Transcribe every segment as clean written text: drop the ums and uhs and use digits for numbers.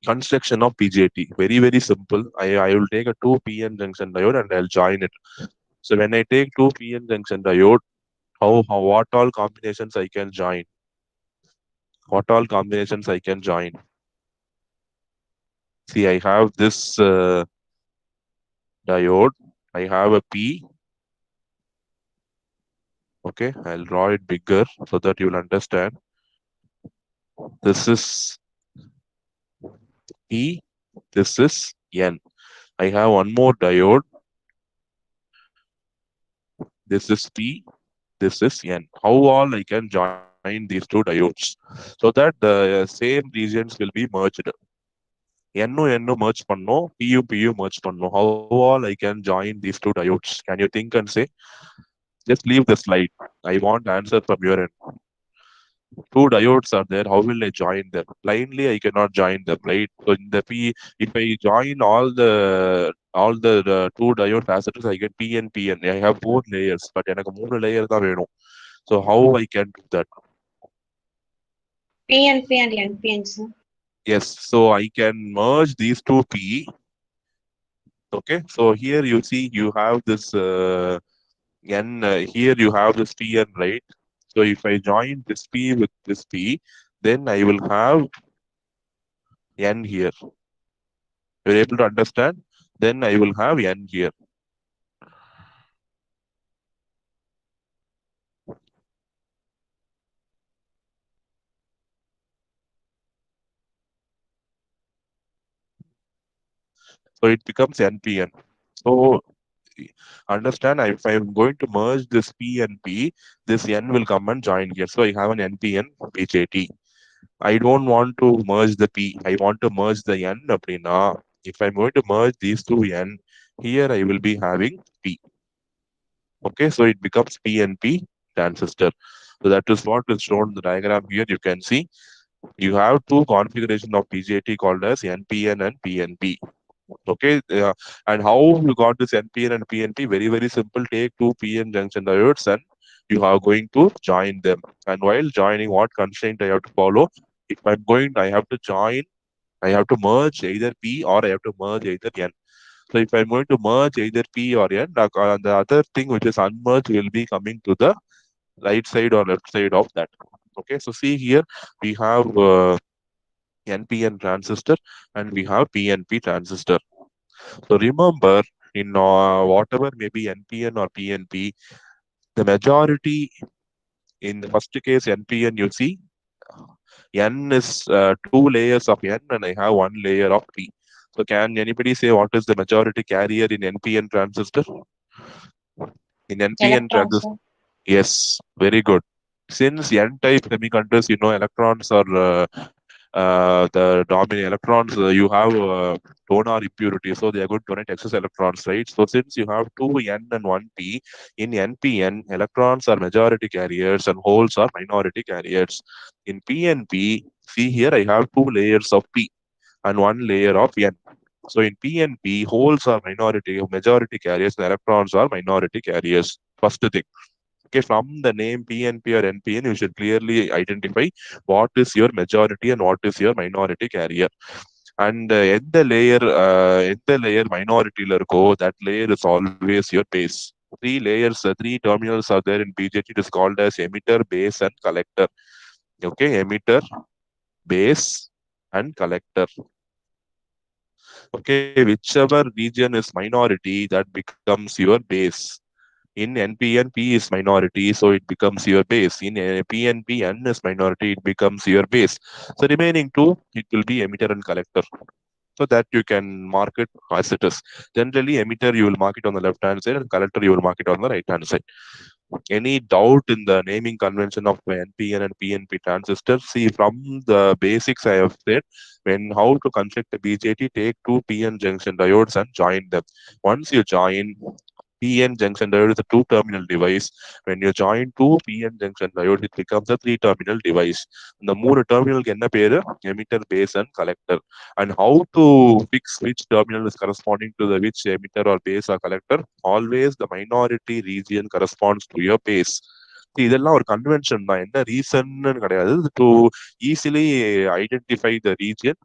construction of BJT. Very, very simple. I will take a 2 PN junction diode and I'll join it. So when I take 2 PN junction diode, what all combinations I can join? What all combinations I can join? See, I have this diode. I have a P. Okay, I'll draw it bigger so that you'll understand. This is P. This is N. I have one more diode. This is P. This is N. How all I can join these two diodes so that the same regions will be merged. N N merge பண்ணோம் PU merge பண்ணோம். How all I can join these two diodes? Can you think and say? Just leave the slide. I want answer from your end. Two diodes are there. How will I join them? Blindly, I cannot join them, right? So in the P, if I join all the two diodes as it is, I get PN PN. I have 4 layers, but எனக்கு 3 layers தான் வேணும். So how I can do that? PNP and NPN, sir. Yes, so I can merge these two P. Okay, so here you see you have this N. Here you have this PN, right? So if I join this P with this P, then I will have N here. You're able to understand? Then I will have N here. So it becomes NPN. So understand, if I'm going to merge this P and P, this N will come and join here. So I have an NPN BJT. I don't want to merge the P. I want to merge the N. Aprina. If I'm going to merge these two N, here I will be having P. Okay, so it becomes PNP transistor. So that is what is shown in the diagram here. You can see you have two configuration of BJT called as NPN and PNP. Okay, and how you got this NPN and PNP? Very, very simple. Take two PN junction diodes and you are going to join them. And while joining, what constraint I have to follow? If I'm going, I have to join, I have to merge either P or I have to merge either N. So if I'm going to merge either P or N, the other thing which is unmerged will be coming to the right side or left side of that. Okay, so see here we have NPN transistor and we have PNP transistor. So remember, in whatever may be NPN or PNP, the majority in the first case NPN, you see N is 2 layers of N and I have 1 layer of P. So can anybody say what is the majority carrier in NPN transistor? In NPN Electrons, transistor, sir. yes, very good. Since N-type semiconductors, electrons are the dominant electrons. You have donor impurity, so they are going to donate excess electrons, right? So since you have two N and one P, in NPN, electrons are majority carriers and holes are minority carriers. In PNP, see here I have 2 layers of P and 1 layer of N. So in PNP, holes are majority carriers, and electrons are minority carriers. First thing. Okay, from the name PNP or NPN, you should clearly identify what is your majority and what is your minority carrier. And எந்த layer minority இருக்கோ, that layer is always your base. Three terminals are there in BJT. It is called as emitter, base, and collector. Okay, emitter, base, and collector. Okay, whichever region is minority, that becomes your base. In NPN, P is minority, so it becomes your base. In PNP, N is minority, it becomes your base. So remaining two, it will be emitter and collector. So that you can mark it as it is. Generally, emitter you will mark it on the left hand side and collector you will mark it on the right hand side. Any doubt in the naming convention of NPN and PNP transistor? See, from the basics I have said, when how to construct a BJT, take two PN junction diodes and join them. Once you join, PN junction diode is a two-terminal device. When you join two PN junction diode, it becomes a three-terminal device. The மூணு terminal என்ன பேரு? Emitter, base, and collector. And how to fix which terminal is corresponding to the which emitter or base or collector? Always the minority region corresponds to your base. இதெல்லாம் ஒரு convention தான். என்ன ரீசன்னு கிடையாது. To easily identify the region,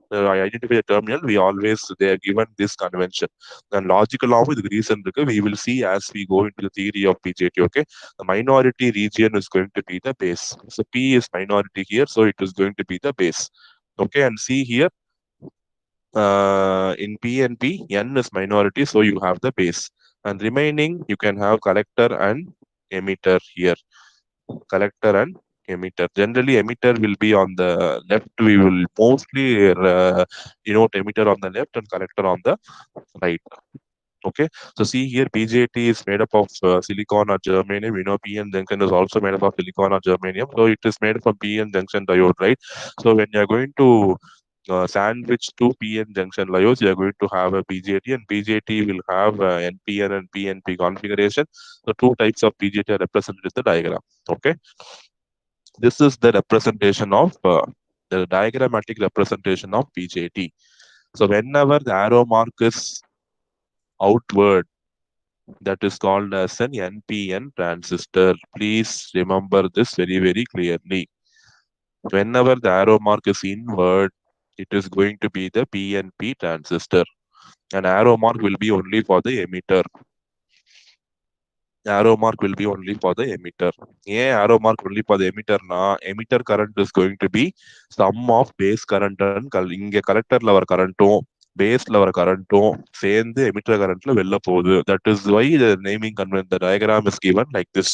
identify the terminal, we always they are given this convention. And லாஜிக்கலாவும் இதுக்கு reason இருக்கு. வி வில் see as we go into the theory of BJT. Okay, the minority region is going to be the base. So P is minority here, so it is going to be the base. Okay, and see here, in PNP, N is minority, so you have the base. And remaining, you can have collector and emitter here. Collector and emitter. Generally, emitter will be on the left. We will mostly denote emitter on the left and collector on the right. Okay, so see here, BJT is made up of silicon or germanium. We know PN junction is also made up of silicon or germanium, so it is made from PN junction diode, right? So when you are going to sandwich two PN junction diodes, you are going to have a BJT, and BJT will have NPN and PNP configuration. So two types of BJT are represented in the diagram. Okay, this is the representation of the diagrammatic representation of BJT. So whenever the arrow mark is outward, that is called as an NPN transistor. Please remember this very, very clearly. Whenever the arrow mark is inward, it is going to be the PNP transistor. An arrow mark will be only for the emitter. Arrow mark will be only for the emitter. Yeah, arrow mark only for the emitter na emitter current is going to be sum of base current and இங்க கலெக்டர்ல வர கரண்ட்டும் பேஸ்ல வர கரண்ட்டும் சேர்ந்து emitter கரண்ட்ல வெளில போகுது. That is why the naming convention, the diagram is given like this.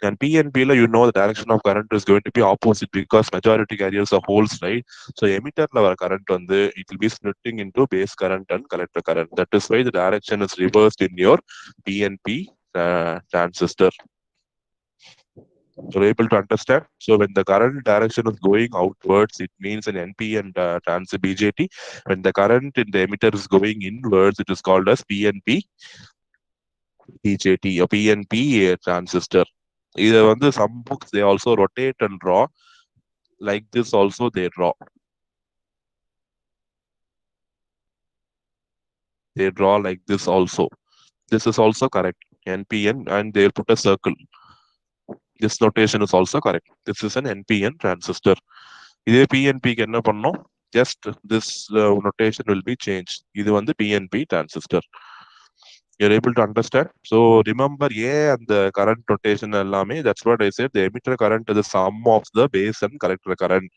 And PNP la, you know, the direction of current is going to be opposite because majority carriers are holes, right? So emitterல வர current வந்து it will be splitting into base current and collector current. That is why the direction is reversed in your PNP transistor. You're able to understand? So when the current direction is going outwards, it means an NPN transistor BJT. When the current in the emitter is going inwards, it is called as PNP BJT or PNP transistor. Either வந்து some books they also rotate and draw like this also they draw. They draw like this also. This is also correct. NPN and they'll put a circle. This notation is also correct. This is an NPN transistor. இதே பிஎன்பிக்கு என்ன பண்ணோம்? Just this notation will be changed. இது வந்து PNP transistor. You're able to understand? So remember, and the current notation எல்லாமே, that's what I said. The emitter current is the sum of the base and collector current.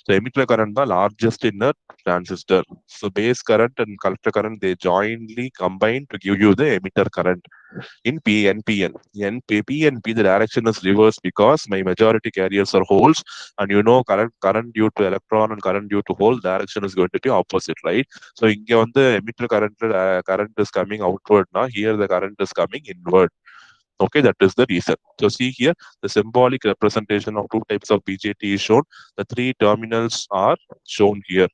So emitter current the largest in the transistor. So base current and collector current, they jointly combine to give you the emitter current. In PNP, the direction is reversed because my majority carriers are holes, and you know current due to electron and current due to hole direction is going to be opposite, right? So இங்க வந்து emitter current is coming outward now. Here the current is coming inward. Okay, that is the reason. So see here, the symbolic representation of two types of BJT is shown. The three terminals are shown here.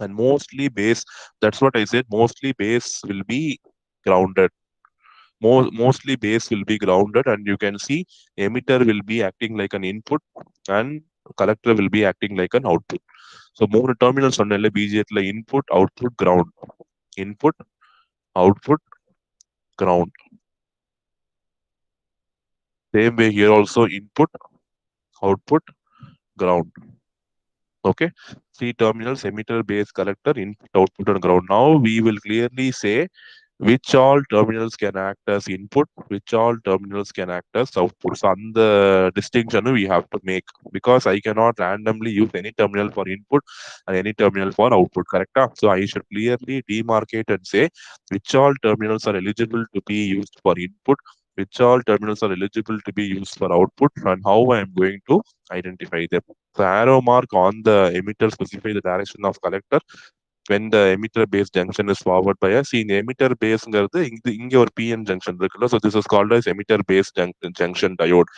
And mostly base, that's what I said, mostly base will be grounded. Mostly base will be grounded, and you can see emitter will be acting like an input and collector will be acting like an output. So மூணு terminals சொன்னேன்ல BJTல, input, output, ground. Input, output, ground. Same way here also, input, output, ground. Okay, three terminals, emitter, base, collector, input, output, and ground. Now we will clearly say which all terminals can act as input, which all terminals can act as output. So on the distinction we have to make, because I cannot randomly use any terminal for input and any terminal for output, correct? So I should clearly demarcate and say which all terminals are eligible to be used for input, which all terminals are eligible to be used for output, and how I am going to identify them. The arrow mark on the emitter specify the direction of collector when the emitter base junction is forward bias. In emitter base இங்க ஒரு PN junction இருக்குல்ல, so this is called as emitter base junction diode.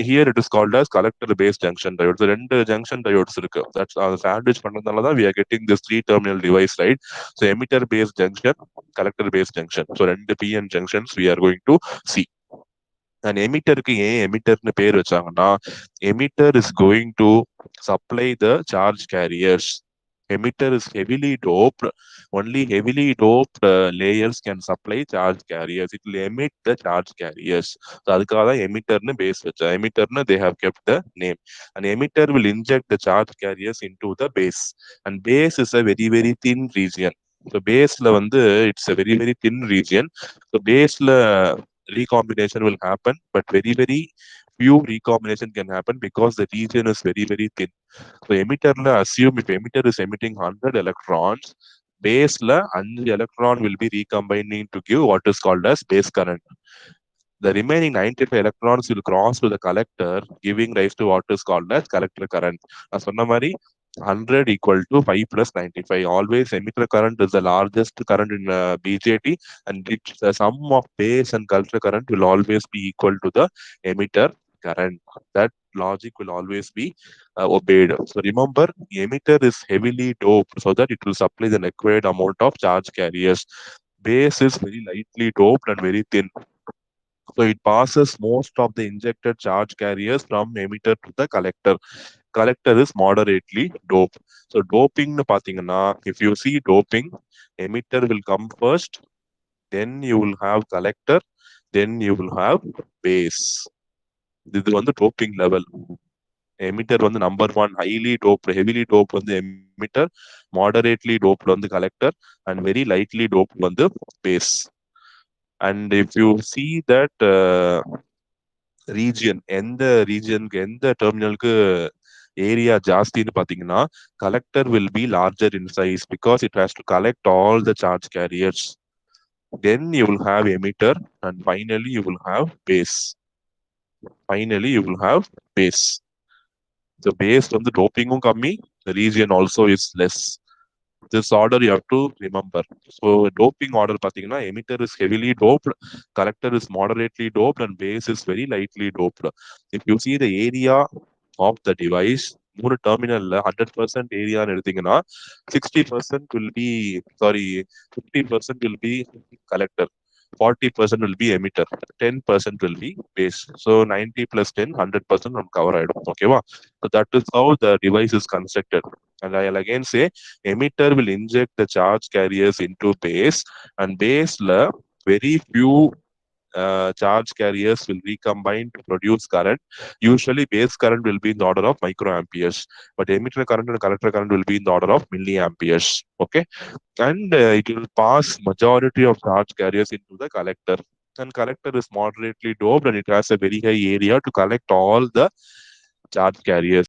Here it is called as collector base junction diode. So ரெண்டு junction diodes இருக்கு. That's sandwich பண்ணதுனால தான் we are getting this three terminal device, right? So emitter base junction, collector base junction. So ரெண்டு PN junctions we are going to see. And emitterக்கு ஏன் emitterன்னு பேர் வச்சாங்கன்னா, emitter is going to supply the charge carriers. Emitter is heavily doped. Only heavily doped layers can supply charge carriers. It will emit the charge carriers. So அதுக்காக தான் emitterன்னு base வச்சா. Emitterன்னு they have kept the name. An emitter will inject the charge carriers into the base. And base is a very, very thin region. So baseல வந்து it's a very, very thin region. So baseல recombination will happen, but very, very few recombination can happen because the region is very, very thin. So emitterல assume if emitter is emitting 100 electrons, baseல 5 electron will be recombining to give what is called as base current. The remaining 95 electrons will cross to the collector, giving rise to what is called as collector current. நான் சொன்ன மாதிரி 100 equal to 5 plus 95. Always emitter current is the largest current in BJT, and the sum of base and collector current will always be equal to the emitter current. That logic will always be obeyed. So remember, the emitter is heavily doped so that it will supply the required amount of charge carriers. Base is very lightly doped and very thin. So it passes most of the injected charge carriers from emitter to the collector. Collector is moderately doped. So doping பாத்தீங்கன்னா, if you see doping, emitter will come first, then you will have collector, then you will have base. இது வந்து doping level. Emitter வந்து number one, highly doped, heavily doped வந்து emitter, moderately doped வந்து collector, and very lightly doped வந்து base. And if you see that region, எந்த ரீஜனுக்கு எந்த டெர்மினலுக்கு area ஜாஸ்தின்னு பாத்தீங்கன்னா, collector will be larger in size because it has to collect all the charge carriers. Then you will have emitter, and finally you will have base. Finally you will have base. The base வந்து doping கம்மி, the region also is less. This order you have to remember. So doping order பாத்தீங்கன்னா, emitter is heavily doped, collector is moderately doped, and base is very lightly doped. If you see the area of the device, மூணு டெர்மினல்ல 100% ஏரியான்னு எடுத்தீங்கன்னா 60% will be, sorry, 50% will be collector, 40% will be emitter, 10% will be base. So 90 plus 10, 100% நம்ம cover ஆயிடும். ஓகேவா? So that is how the device is constructed. And I'll again say, emitter will inject the charge carriers into base, and baseல very few charge carriers will recombine to produce current. Usually base current will be in the order of microamperes, but emitter current and collector current will be in the order of milliamperes. Okay, and it will pass majority of charge carriers into the collector. And collector is moderately doped, and it has a very high area to collect all the charge carriers.